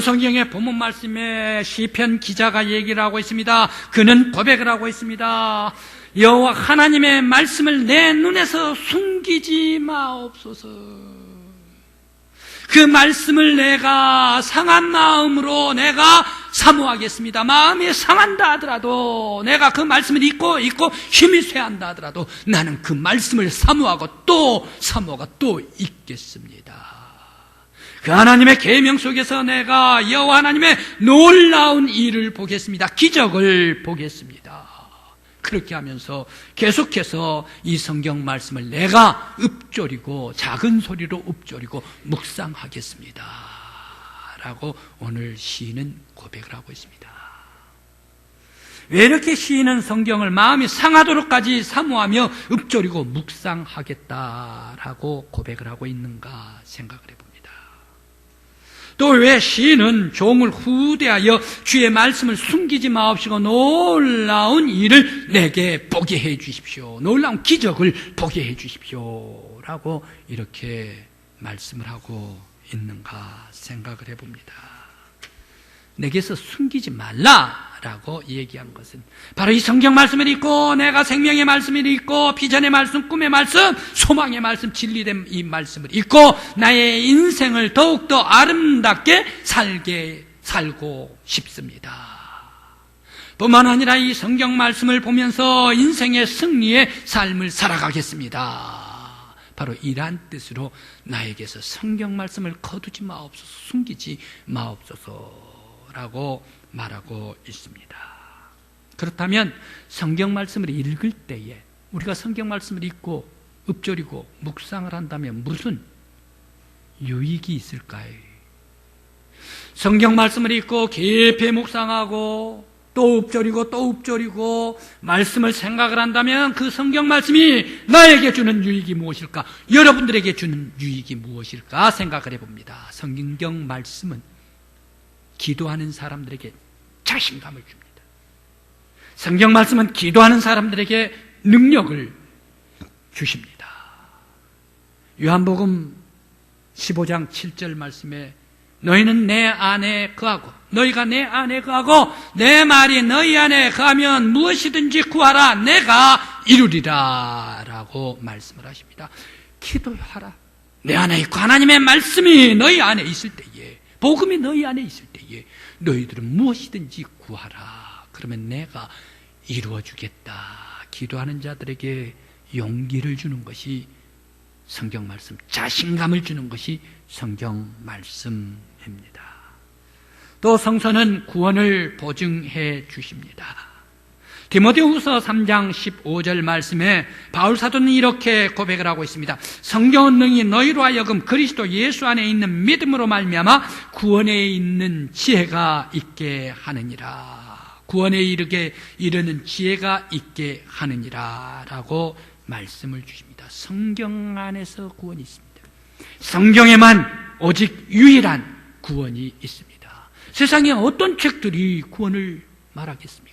성경의 본문 말씀에 시편 기자가 얘기를 하고 있습니다. 그는 고백을 하고 있습니다. 여호와 하나님의 말씀을 내 눈에서 숨기지 마옵소서. 그 말씀을 내가 상한 마음으로 내가 사모하겠습니다. 마음이 상한다 하더라도, 내가 그 말씀을 잊고 힘이 쇠한다 하더라도 나는 그 말씀을 사모하고 또 잊겠습니다. 그 하나님의 계명 속에서 내가 여호와 하나님의 놀라운 일을 보겠습니다. 기적을 보겠습니다. 그렇게 하면서 계속해서 이 성경 말씀을 내가 읊조리고 작은 소리로 읊조리고 묵상하겠습니다 라고 오늘 시인은 고백을 하고 있습니다. 왜 이렇게 시인은 성경을 마음이 상하도록까지 사모하며 읊조리고 묵상하겠다라고 고백을 하고 있는가 생각을 해봅니다. 또 왜 시인은 종을 후대하여 주의 말씀을 숨기지 마옵시고 놀라운 일을 내게 보게 해 주십시오, 놀라운 기적을 보게 해 주십시오 라고 이렇게 말씀을 하고 있는가 생각을 해봅니다. 내게서 숨기지 말라라고 얘기한 것은 바로 이 성경 말씀을 읽고, 내가 생명의 말씀을 읽고, 비전의 말씀, 꿈의 말씀, 소망의 말씀, 진리된 이 말씀을 읽고 나의 인생을 더욱더 아름답게 살고 싶습니다. 뿐만 아니라 이 성경 말씀을 보면서 인생의 승리의 삶을 살아가겠습니다. 바로 이러한 뜻으로 나에게서 성경 말씀을 거두지 마옵소서, 숨기지 마옵소서 라고 말하고 있습니다. 그렇다면 성경 말씀을 읽을 때에 우리가 성경 말씀을 읽고 읊조리고 묵상을 한다면 무슨 유익이 있을까요? 성경 말씀을 읽고 깊이 묵상하고 또 읊조리고 말씀을 생각을 한다면 그 성경 말씀이 나에게 주는 유익이 무엇일까? 여러분들에게 주는 유익이 무엇일까 생각을 해봅니다. 성경 말씀은 기도하는 사람들에게 자신감을 줍니다. 성경 말씀은 기도하는 사람들에게 능력을 주십니다. 요한복음 15장 7절 말씀에 너희는 내 안에 거하고 너희가 내 안에 거하고 내 말이 너희 안에 거하면 무엇이든지 구하라 내가 이루리라 라고 말씀을 하십니다. 기도하라. 내 안에 있고 하나님의 말씀이 너희 안에 있을 때에, 복음이 너희 안에 있을 때에 너희들은 무엇이든지 구하라. 그러면 내가 이루어주겠다. 기도하는 자들에게 용기를 주는 것이 성경 말씀, 자신감을 주는 것이 성경 말씀입니다. 또 성서는 구원을 보증해 주십니다. 디모데후서 3장 15절 말씀에 바울 사도는 이렇게 고백을 하고 있습니다. 성경은 능히 너희로 하여금 그리스도 예수 안에 있는 믿음으로 말미암아 구원에 있는 지혜가 있게 하느니라. 구원에 이르는 지혜가 있게 하느니라 라고 말씀을 주십니다. 성경 안에서 구원이 있습니다. 성경에만 오직 유일한 구원이 있습니다. 세상에 어떤 책들이 구원을 말하겠습니까?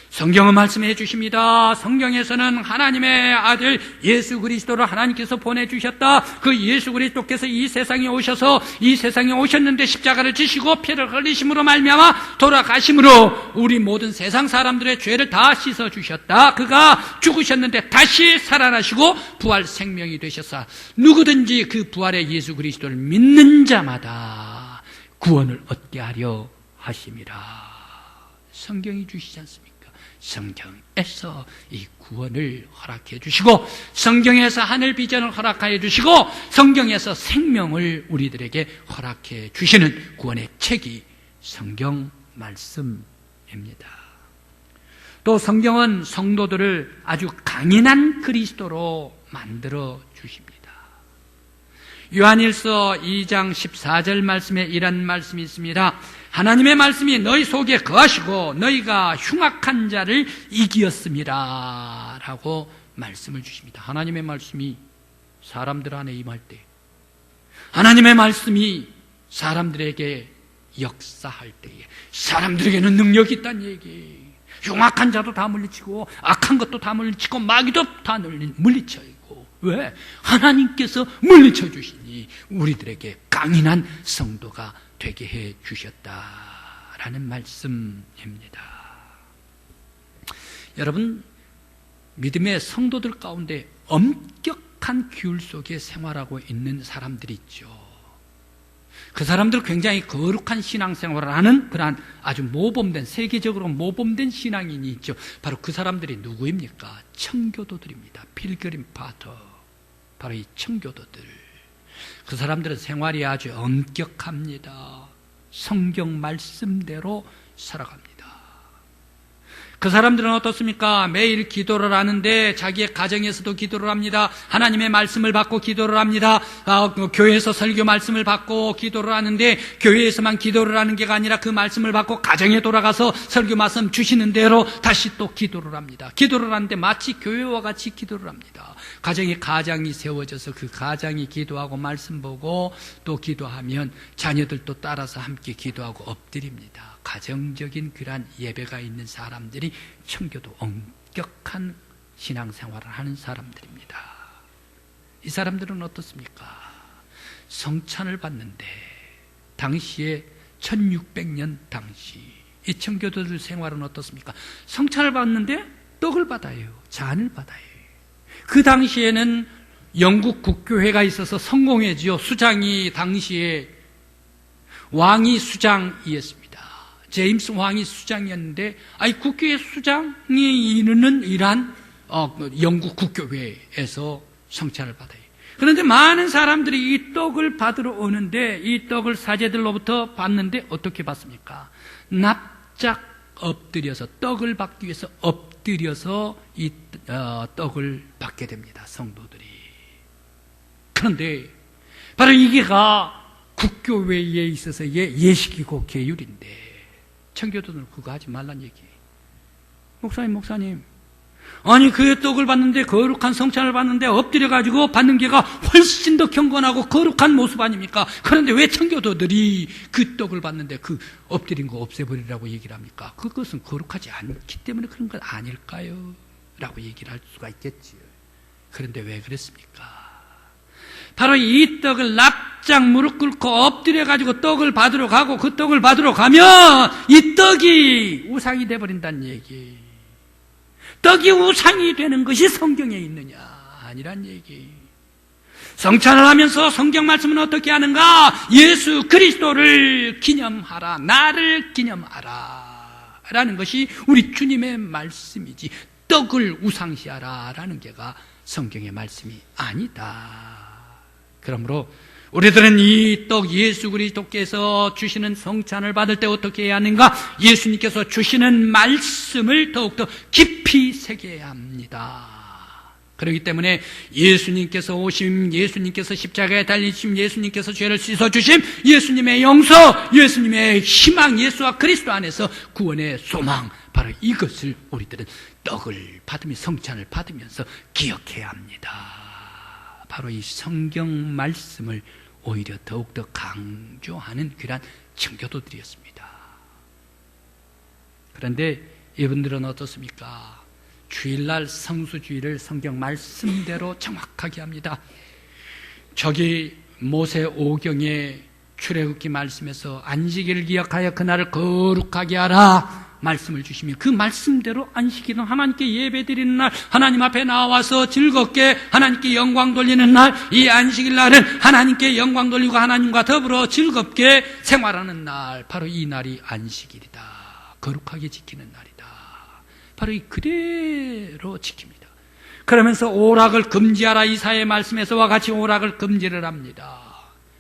성경은 말씀해 주십니다. 성경에서는 하나님의 아들 예수 그리스도를 하나님께서 보내주셨다. 그 예수 그리스도께서 이 세상에 오셔서 이 세상에 오셨는데 십자가를 지시고 피를 흘리심으로 말미암아 돌아가심으로 우리 모든 세상 사람들의 죄를 다 씻어주셨다. 그가 죽으셨는데 다시 살아나시고 부활 생명이 되셔서 누구든지 그 부활의 예수 그리스도를 믿는 자마다 구원을 얻게 하려 하심이라. 성경이 주시지 않습니까? 성경에서 이 구원을 허락해 주시고 성경에서 하늘 비전을 허락하여 주시고 성경에서 생명을 우리들에게 허락해 주시는 구원의 책이 성경 말씀입니다. 또 성경은 성도들을 아주 강인한 그리스도로 만들어 주십니다. 요한일서 2장 14절 말씀에 이런 말씀이 있습니다. 하나님의 말씀이 너희 속에 거하시고 너희가 흉악한 자를 이기었습니다 라고 말씀을 주십니다. 하나님의 말씀이 사람들 안에 임할 때, 하나님의 말씀이 사람들에게 역사할 때에 사람들에게는 능력이 있다는 얘기. 흉악한 자도 다 물리치고 악한 것도 다 물리치고 마귀도 다 물리쳐요. 왜? 하나님께서 물리쳐 주시니 우리들에게 강인한 성도가 되게 해 주셨다라는 말씀입니다. 여러분, 믿음의 성도들 가운데 엄격한 규율 속에 생활하고 있는 사람들이 있죠. 그 사람들은 굉장히 거룩한 신앙생활을 하는 그러한 아주 모범된, 세계적으로 모범된 신앙인이 있죠. 바로 그 사람들이 누구입니까? 청교도들입니다. 필그림 파더, 바로 이 청교도들. 그 사람들은 생활이 아주 엄격합니다. 성경 말씀대로 살아갑니다. 그 사람들은 어떻습니까? 매일 기도를 하는데 자기의 가정에서도 기도를 합니다. 하나님의 말씀을 받고 기도를 합니다. 교회에서 설교 말씀을 받고 기도를 하는데 교회에서만 기도를 하는 게 아니라 그 말씀을 받고 가정에 돌아가서 설교 말씀 주시는 대로 다시 또 기도를 합니다. 기도를 하는데 마치 교회와 같이 기도를 합니다. 가정이 세워져서 그 가장이 기도하고 말씀 보고 또 기도하면 자녀들도 따라서 함께 기도하고 엎드립니다. 가정적인 그러한 예배가 있는 사람들이 청교도 엄격한 신앙생활을 하는 사람들입니다. 이 사람들은 어떻습니까? 성찬을 받는데 당시에 1600년 당시 이 청교도들 생활은 어떻습니까? 성찬을 받는데 떡을 받아요. 잔을 받아요. 그 당시에는 영국 국교회가 있어서 성공회지요. 수장이 당시에 왕이 수장이었습니다. 제임스 왕이 수장이었는데, 국교회 수장이 이르는 이러한 영국 국교회에서 성찬을 받아요. 그런데 많은 사람들이 이 떡을 받으러 오는데 이 떡을 사제들로부터 받는데 어떻게 받습니까? 납작 엎드려서 떡을 받기 위해서 엎드려서 이 떡을 받게 됩니다. 성도들이. 그런데 바로 이게가 국교회에 있어서의 예식이고 계율인데 청교도들은 그거 하지 말란 얘기예요. 목사님 아니 그 떡을 받는데 거룩한 성찬을 받는데 엎드려가지고 받는 게가 훨씬 더 경건하고 거룩한 모습 아닙니까? 그런데 왜 청교도들이 그 떡을 받는데 그 엎드린 거 없애버리라고 얘기를 합니까? 그것은 거룩하지 않기 때문에 그런 건 아닐까요? 라고 얘기를 할 수가 있겠지요. 그런데 왜 그랬습니까? 바로 이 떡을 납작 무릎 꿇고 엎드려가지고 떡을 받으러 가고 그 떡을 받으러 가면 이 떡이 우상이 돼버린다는 얘기. 떡이 우상이 되는 것이 성경에 있느냐? 아니란 얘기. 성찬을 하면서 성경 말씀은 어떻게 하는가? 예수 그리스도를 기념하라. 나를 기념하라. 라는 것이 우리 주님의 말씀이지 떡을 우상시하라 라는 게가 성경의 말씀이 아니다. 그러므로 우리들은 이 떡 예수 그리스도께서 주시는 성찬을 받을 때 어떻게 해야 하는가? 예수님께서 주시는 말씀을 더욱더 깊이 새겨야 합니다. 그렇기 때문에 예수님께서 오심, 예수님께서 십자가에 달리심, 예수님께서 죄를 씻어주심, 예수님의 용서, 예수님의 희망, 예수와 그리스도 안에서 구원의 소망, 바로 이것을 우리들은 떡을 받으며 성찬을 받으면서 기억해야 합니다. 바로 이 성경 말씀을 오히려 더욱더 강조하는 그러한 청교도들이었습니다. 그런데 이분들은 어떻습니까? 주일날 성수주의를 성경 말씀대로 정확하게 합니다. 저기 모세 5경의 출애굽기 말씀에서 안식일을 기억하여 그날을 거룩하게 하라 말씀을 주시면 그 말씀대로 안식일은 하나님께 예배드리는 날, 하나님 앞에 나와서 즐겁게 하나님께 영광 돌리는 날, 이 안식일 날은 하나님께 영광 돌리고 하나님과 더불어 즐겁게 생활하는 날, 바로 이 날이 안식일이다. 거룩하게 지키는 날이다. 바로 이 그대로 지킵니다. 그러면서 오락을 금지하라, 이사야의 말씀에서와 같이 오락을 금지를 합니다.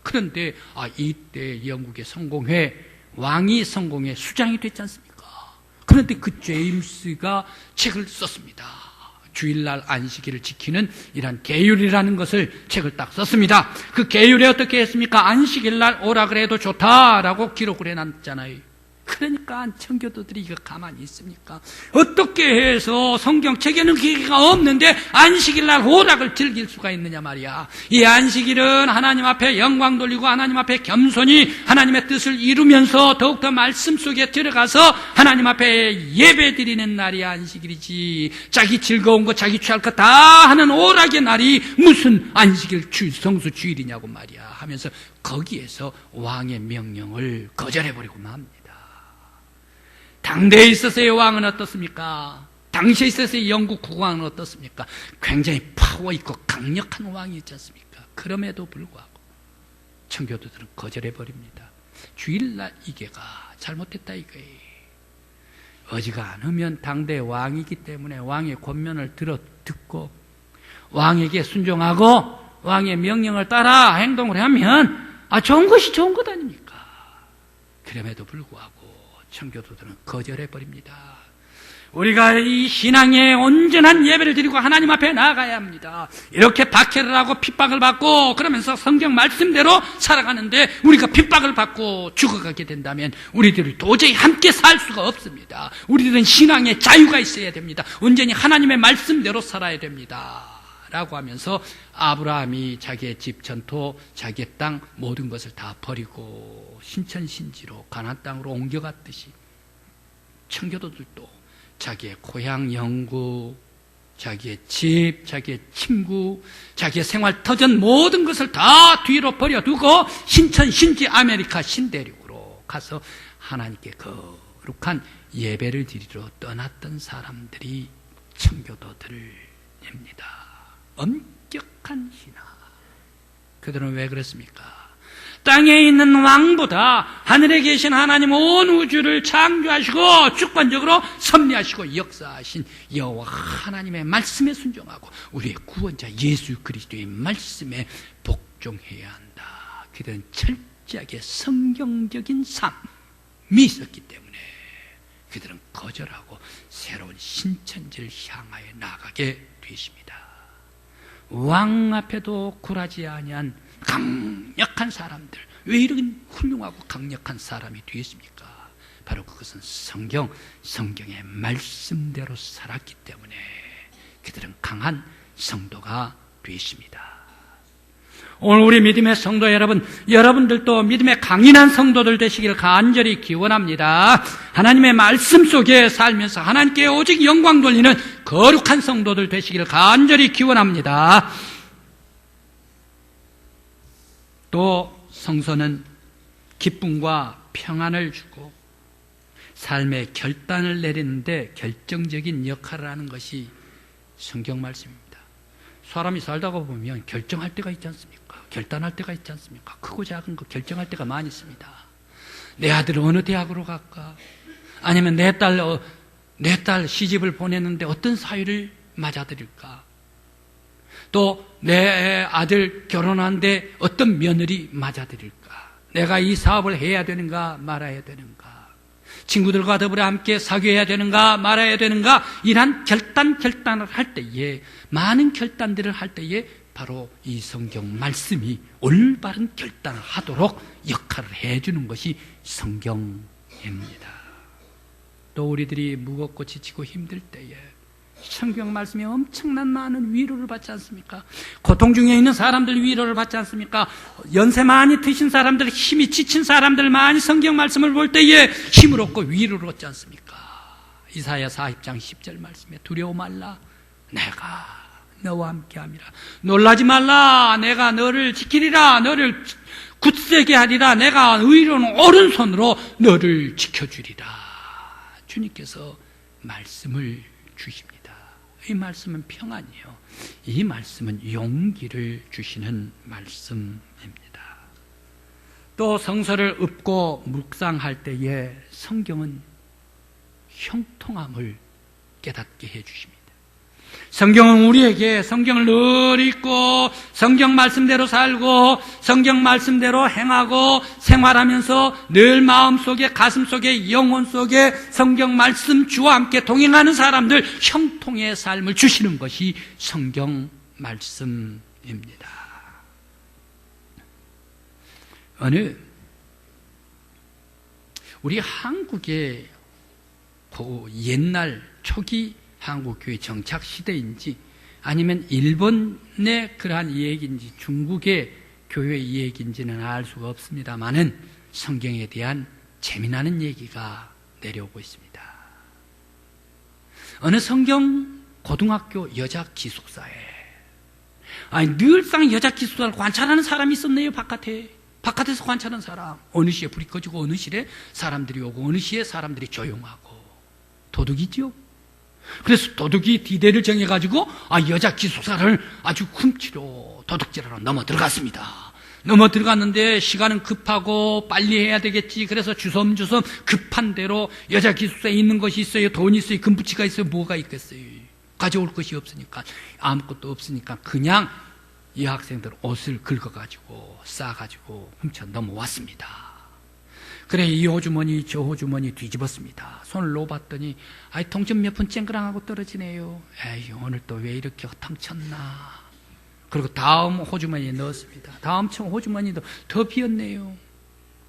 그런데 이때 영국의 성공회, 왕이 성공회 수장이 됐지 않습니까? 그런데 그 제임스가 책을 썼습니다. 주일날 안식일을 지키는 이런 계율이라는 것을 책을 딱 썼습니다. 그 계율에 어떻게 했습니까? 안식일날 오락을 해도 좋다라고 기록을 해놨잖아요. 그러니까 청교도들이 이거 가만히 있습니까? 어떻게 해서 성경책에는 기계가 없는데 안식일 날 호락을 즐길 수가 있느냐 말이야. 이 안식일은 하나님 앞에 영광 돌리고 하나님 앞에 겸손히 하나님의 뜻을 이루면서 더욱더 말씀 속에 들어가서 하나님 앞에 예배 드리는 날이 안식일이지, 자기 즐거운 거 자기 취할 거 다 하는 오락의 날이 무슨 안식일 성수 주일이냐고 말이야 하면서 거기에서 왕의 명령을 거절해버리고 맙니다. 당대에 있어서의 왕은 어떻습니까? 당시에 있어서의 영국 국왕은 어떻습니까? 굉장히 파워 있고 강력한 왕이 있지 않습니까? 그럼에도 불구하고 청교도들은 거절해버립니다. 주일날 이게가 잘못됐다 이거예요. 어지간하면 당대의 왕이기 때문에 왕의 권면을 듣고 왕에게 순종하고 왕의 명령을 따라 행동을 하면 좋은 것이 좋은 것 아닙니까? 그럼에도 불구하고 청교도들은 거절해버립니다. 우리가 이 신앙의 온전한 예배를 드리고 하나님 앞에 나아가야 합니다. 이렇게 박해를 하고 핍박을 받고 그러면서 성경 말씀대로 살아가는데 우리가 핍박을 받고 죽어가게 된다면 우리들이 도저히 함께 살 수가 없습니다. 우리들은 신앙의 자유가 있어야 됩니다. 온전히 하나님의 말씀대로 살아야 됩니다. 라고 하면서 아브라함이 자기의 집, 전토, 자기의 땅 모든 것을 다 버리고 신천신지로 가나안 땅으로 옮겨갔듯이 청교도들도 자기의 고향 영구, 자기의 집, 자기의 친구, 자기의 생활 터전 모든 것을 다 뒤로 버려두고 신천신지 아메리카 신대륙으로 가서 하나님께 거룩한 예배를 드리러 떠났던 사람들이 청교도들입니다. 엄격한 신앙. 그들은 왜 그랬습니까? 땅에 있는 왕보다 하늘에 계신 하나님 온 우주를 창조하시고 주권적으로 섭리하시고 역사하신 여호와 하나님의 말씀에 순종하고 우리의 구원자 예수 그리스도의 말씀에 복종해야 한다. 그들은 철저하게 성경적인 삶이 있었기 때문에 그들은 거절하고 새로운 신천지를 향하여 나가게 되십니다. 왕 앞에도 굴하지 아니한 강력한 사람들, 왜 이런 훌륭하고 강력한 사람이 되었습니까? 바로 그것은 성경의 말씀대로 살았기 때문에 그들은 강한 성도가 되십니다. 오늘 우리 믿음의 성도 여러분, 여러분들도 믿음의 강인한 성도들 되시기를 간절히 기원합니다. 하나님의 말씀 속에 살면서 하나님께 오직 영광 돌리는 거룩한 성도들 되시기를 간절히 기원합니다. 또 성서는 기쁨과 평안을 주고 삶의 결단을 내리는데 결정적인 역할을 하는 것이 성경 말씀입니다. 사람이 살다가 보면 결정할 때가 있지 않습니까? 결단할 때가 있지 않습니까? 크고 작은 거 결정할 때가 많이 있습니다. 내 아들 어느 대학으로 갈까? 아니면 내 딸 시집을 보냈는데 어떤 사위를 맞아들일까? 또 내 아들 결혼하는데 어떤 며느리 맞아들일까? 내가 이 사업을 해야 되는가 말아야 되는가? 친구들과 더불어 함께 사귀어야 되는가 말아야 되는가? 이러한 결단을 할 때에, 많은 결단들을 할 때에 바로 이 성경 말씀이 올바른 결단을 하도록 역할을 해주는 것이 성경입니다. 또 우리들이 무겁고 지치고 힘들 때에 성경 말씀이 엄청난 많은 위로를 받지 않습니까? 고통 중에 있는 사람들 위로를 받지 않습니까? 연세 많이 드신 사람들, 힘이 지친 사람들 많이 성경 말씀을 볼 때에 힘을 얻고 위로를 얻지 않습니까? 이사야 40장 10절 말씀에 두려워 말라, 내가 너와 함께함이라. 놀라지 말라, 내가 너를 지키리라. 너를 굳세게 하리라. 내가 의로운 오른손으로 너를 지켜주리라. 주님께서 말씀을 주십니다. 이 말씀은 평안이요, 이 말씀은 용기를 주시는 말씀입니다. 또 성서를 읊고 묵상할 때에 성경은 형통함을 깨닫게 해주십니다. 성경은 우리에게 성경을 늘 읽고 성경 말씀대로 살고 성경 말씀대로 행하고 생활하면서 늘 마음속에, 가슴속에, 영혼 속에 성경 말씀 주와 함께 동행하는 사람들 형통의 삶을 주시는 것이 성경 말씀입니다. 우리 한국의 그 옛날 초기 한국교회 정착 시대인지 아니면 일본의 그러한 이야기인지 중국의 교회 이야기인지는 알 수가 없습니다만은 성경에 대한 재미나는 얘기가 내려오고 있습니다. 어느 성경 고등학교 여자 기숙사에 늘상 여자 기숙사를 관찰하는 사람이 있었네요. 바깥에서 관찰하는 사람. 어느 시에 불이 꺼지고 어느 시에 사람들이 오고 어느 시에 사람들이 조용하고. 도둑이죠. 그래서 도둑이 디데를 정해가지고 여자 기숙사를 아주 훔치러 도둑질하러 넘어 들어갔습니다. 넘어 들어갔는데 시간은 급하고 빨리 해야 되겠지. 그래서 주섬주섬 급한 대로 여자 기숙사에 있는 것이 있어요. 돈이 있어요. 금부치가 있어요. 뭐가 있겠어요. 가져올 것이 없으니까, 아무것도 없으니까 그냥 이 학생들 옷을 긁어가지고 싸가지고 훔쳐 넘어왔습니다. 그래 이 호주머니 저 호주머니 뒤집었습니다. 손을 놓아봤더니 동전 몇 푼 쨍그랑하고 떨어지네요. 에이 오늘 또 왜 이렇게 허탕쳤나. 그리고 다음 호주머니에 넣었습니다. 다음 호주머니도 더 비었네요.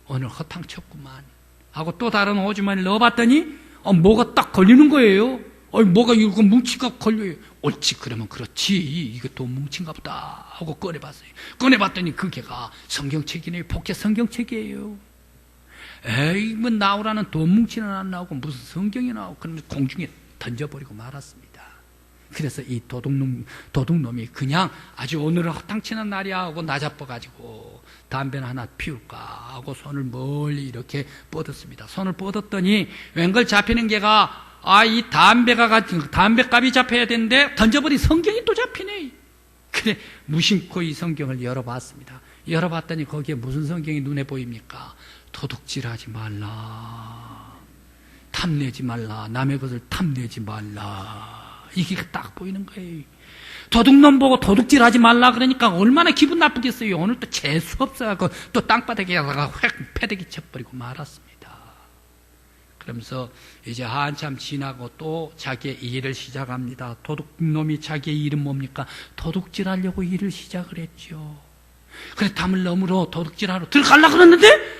오늘 허탕쳤구만 하고 또 다른 호주머니를 넣어봤더니 뭐가 딱 걸리는 거예요. 뭐가 이거 뭉치가 걸려요. 옳지 그러면 그렇지 이거 또 뭉친가 보다 하고 꺼내봤어요. 꺼내봤더니 그게가 성경책이네요. 복제 성경책이에요. 에이 뭐 나오라는 돈 뭉치는 안 나오고 무슨 성경이 나오고 그런 공중에 던져버리고 말았습니다. 그래서 이 도둑놈이 그냥 아주 오늘은 허탕치는 날이야 하고 나자빠가지고 담배는 하나 피울까 하고 손을 멀리 이렇게 뻗었습니다. 손을 뻗었더니 웬걸 잡히는 게가 이 담배값이 잡혀야 되는데 던져버린 성경이 또 잡히네. 그래 무심코 이 성경을 열어봤습니다. 열어봤더니 거기에 무슨 성경이 눈에 보입니까? 도둑질하지 말라, 탐내지 말라, 남의 것을 탐내지 말라, 이게 딱 보이는 거예요. 도둑놈 보고 도둑질하지 말라 그러니까 얼마나 기분 나쁘겠어요. 오늘 또 재수 없어갖고 또 땅바닥에다가 획 패대기 쳐버리고 말았습니다. 그러면서 이제 한참 지나고 또 자기의 일을 시작합니다. 도둑놈이 자기의 일은 뭡니까? 도둑질하려고 일을 시작을 했죠. 그래 담을 너머로 도둑질하러 들어가려고 그러는데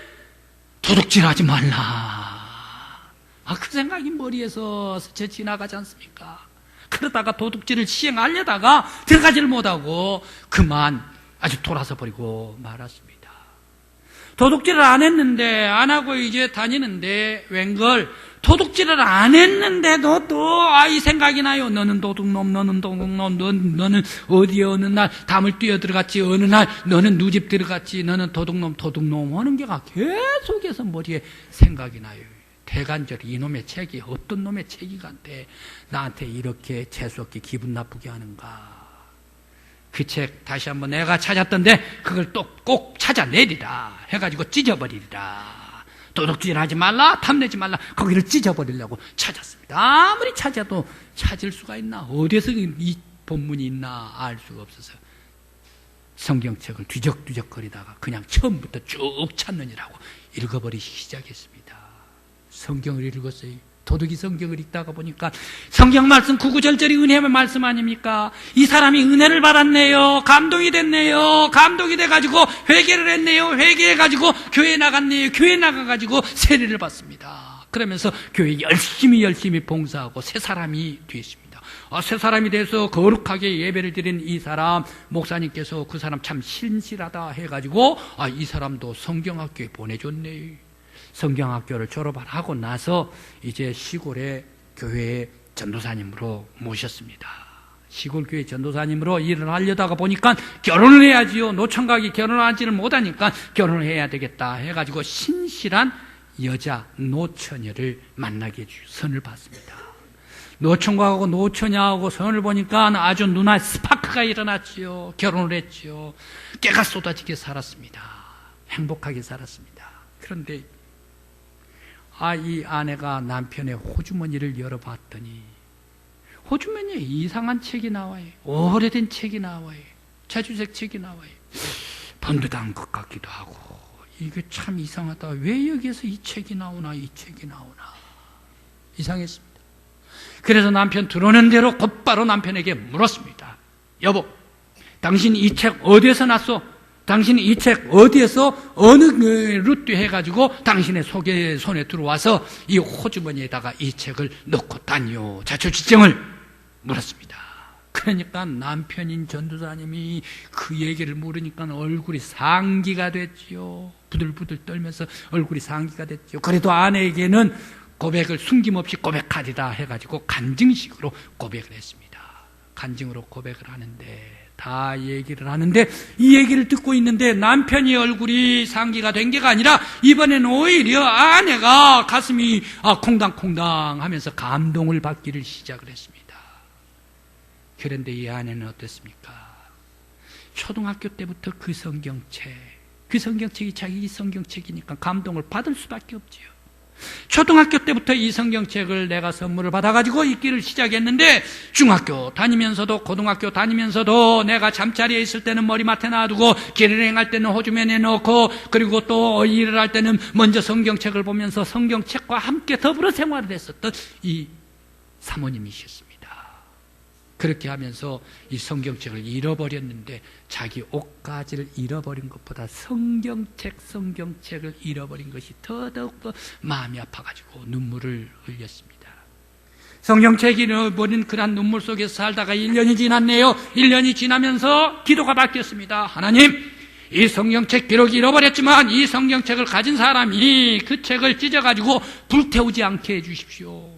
도둑질하지 말라. 그 생각이 머리에서 스쳐 지나가지 않습니까? 그러다가 도둑질을 시행하려다가 들어가지를 못하고 그만 아주 돌아서 버리고 말았습니다. 도둑질을 안 했는데 안 하고 이제 다니는데 웬걸 도둑질을 안 했는데도 또 이 생각이 나요. 너는 도둑놈, 너는 도둑놈, 너는 어디에 어느 날 담을 뛰어 들어갔지, 어느 날 너는 누집 들어갔지, 너는 도둑놈 하는 게가 계속해서 머리에 생각이 나요. 대간절 이놈의 책이 어떤 놈의 책이간데 나한테 이렇게 재수없게 기분 나쁘게 하는가. 그 책 다시 한번 내가 찾았던데 그걸 또 꼭 찾아내리라 해가지고 찢어버리리라. 도둑질하지 말라, 탐내지 말라, 거기를 찢어버리려고 찾았습니다. 아무리 찾아도 찾을 수가 있나, 어디에서 이 본문이 있나 알 수가 없어서 성경책을 뒤적뒤적 거리다가 그냥 처음부터 쭉 찾느니라고 읽어버리기 시작했습니다. 성경을 읽었어요. 도둑이 성경을 읽다가 보니까 성경 말씀 구구절절이 은혜의 말씀 아닙니까? 이 사람이 은혜를 받았네요. 감동이 됐네요. 감동이 돼가지고 회개를 했네요. 회개해가지고 교회 나갔네요. 교회 나가가지고 세례를 받습니다. 그러면서 교회 열심히 봉사하고 새 사람이 됐습니다. 새 사람이 돼서 거룩하게 예배를 드린 이 사람, 목사님께서 그 사람 참 신실하다 해가지고 이 사람도 성경학교에 보내줬네요. 성경학교를 졸업하고 나서 이제 시골의 교회의 전도사님으로 모셨습니다. 시골 교회 전도사님으로 일을 하려다가 보니까 결혼을 해야지요. 노총각이 결혼하지를 못하니까 결혼을 해야 되겠다 해가지고 신실한 여자 노처녀를 만나게 선을 받습니다. 노총각하고 노처녀하고 선을 보니까 아주 눈에 스파크가 일어났지요. 결혼을 했지요. 깨가 쏟아지게 살았습니다. 행복하게 살았습니다. 그런데 이 아내가 남편의 호주머니를 열어봤더니 호주머니에 이상한 책이 나와요. 오래된 책이 나와요. 자주색 책이 나와요. 번듯한 것 같기도 하고 이게 참 이상하다. 왜 여기에서 이 책이 나오나 이상했습니다. 그래서 남편 들어오는 대로 곧바로 남편에게 물었습니다. 여보, 당신 이 책 어디에서 났어? 당신이 이 책 어디에서 어느 루트 해가지고 당신의 손에 들어와서 이 호주머니에다가 이 책을 넣고 다니요? 자초지종을 물었습니다. 그러니까 남편인 전도사님이 그 얘기를 물으니까 얼굴이 상기가 됐지요. 부들부들 떨면서 얼굴이 상기가 됐지요. 그래도 아내에게는 고백을 숨김없이 고백하리라 해가지고 간증식으로 고백을 했습니다. 간증으로 고백을 하는데 다 얘기를 하는데 이 얘기를 듣고 있는데 남편이 얼굴이 상기가 된 게가 아니라 이번에는 오히려 아내가 가슴이 콩당콩당 하면서 감동을 받기를 시작을 했습니다. 그런데 이 아내는 어땠습니까? 초등학교 때부터 그 성경책이 자기 성경책이니까 감동을 받을 수밖에 없지요. 초등학교 때부터 이 성경책을 내가 선물을 받아가지고 읽기를 시작했는데 중학교 다니면서도 고등학교 다니면서도 내가 잠자리에 있을 때는 머리맡에 놔두고 길을 행할 때는 호주머니에 넣고 그리고 또 일을 할 때는 먼저 성경책을 보면서 성경책과 함께 더불어 생활을 했었던 이 사모님이셨습니다. 그렇게 하면서 이 성경책을 잃어버렸는데 자기 옷가지를 잃어버린 것보다 성경책을 잃어버린 것이 더더욱 마음이 아파가지고 눈물을 흘렸습니다. 성경책 잃어버린 그런 눈물 속에서 살다가 1년이 지났네요. 1년이 지나면서 기도가 바뀌었습니다. 하나님, 이 성경책 비록 잃어버렸지만 이 성경책을 가진 사람이 그 책을 찢어가지고 불태우지 않게 해주십시오.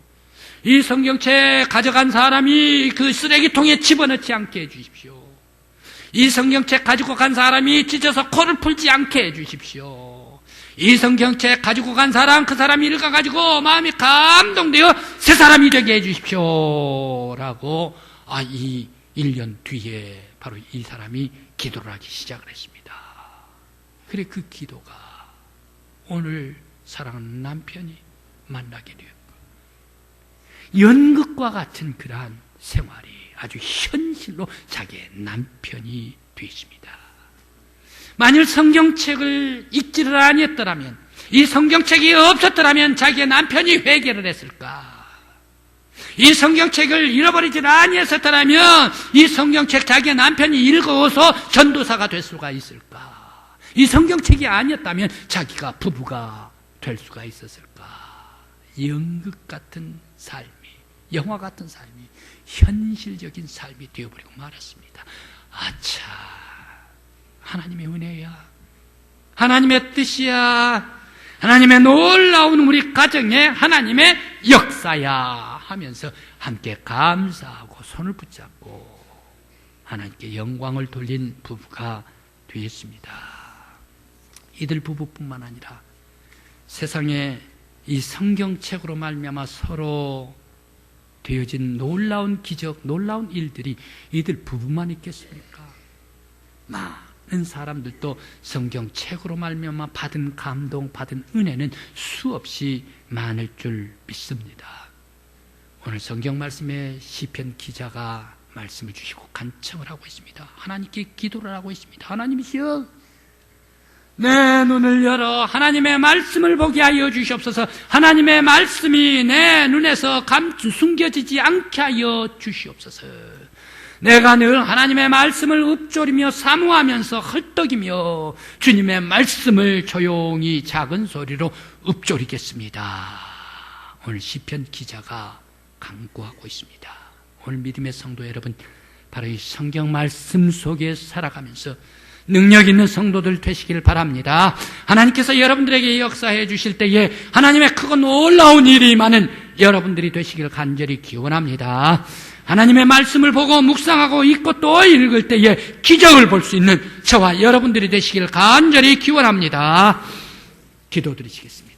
이 성경책 가져간 사람이 그 쓰레기통에 집어넣지 않게 해주십시오. 이 성경책 가지고 간 사람이 찢어서 코를 풀지 않게 해주십시오. 이 성경책 가지고 간 사람, 그 사람이 읽어가지고 마음이 감동되어 새 사람이 되게 해주십시오. 라고 이 1년 뒤에 바로 이 사람이 기도를 하기 시작을 했습니다. 그래 그 기도가 오늘 사랑하는 남편이 만나게 되었고 연극과 같은 그러한 생활이 아주 현실로 자기의 남편이 되었습니다. 만일 성경책을 읽지를 아니했더라면, 이 성경책이 없었더라면 자기의 남편이 회개를 했을까? 이 성경책을 잃어버리지 아니했었더라면 이 성경책 자기의 남편이 읽어서 전도사가 될 수가 있을까? 이 성경책이 아니었다면 자기가 부부가 될 수가 있었을까? 연극 같은 삶이, 영화 같은 삶이 현실적인 삶이 되어버리고 말았습니다. 아차, 하나님의 은혜야, 하나님의 뜻이야, 하나님의 놀라운 우리 가정에 하나님의 역사야 하면서 함께 감사하고 손을 붙잡고 하나님께 영광을 돌린 부부가 되었습니다. 이들 부부뿐만 아니라 세상에 이 성경책으로 말미암아 서로 되어진 놀라운 기적, 놀라운 일들이 이들 부부만 있겠습니까? 많은 사람들도 성경책으로 말미암아 받은 감동, 받은 은혜는 수없이 많을 줄 믿습니다. 오늘 성경 말씀에 시편 기자가 말씀을 주시고 간청을 하고 있습니다. 하나님께 기도를 하고 있습니다. 하나님이시여, 내 눈을 열어 하나님의 말씀을 보게 하여 주시옵소서. 하나님의 말씀이 내 눈에서 숨겨지지 않게 하여 주시옵소서. 내가 늘 하나님의 말씀을 읊조리며 사모하면서 헐떡이며 주님의 말씀을 조용히 작은 소리로 읊조리겠습니다. 오늘 시편 기자가 강구하고 있습니다. 오늘 믿음의 성도 여러분, 바로 이 성경 말씀 속에 살아가면서 능력 있는 성도들 되시길 바랍니다. 하나님께서 여러분들에게 역사해 주실 때에 하나님의 크고 놀라운 일이 많은 여러분들이 되시길 간절히 기원합니다. 하나님의 말씀을 보고 묵상하고 읽고 또 읽을 때에 기적을 볼 수 있는 저와 여러분들이 되시길 간절히 기원합니다. 기도드리시겠습니다.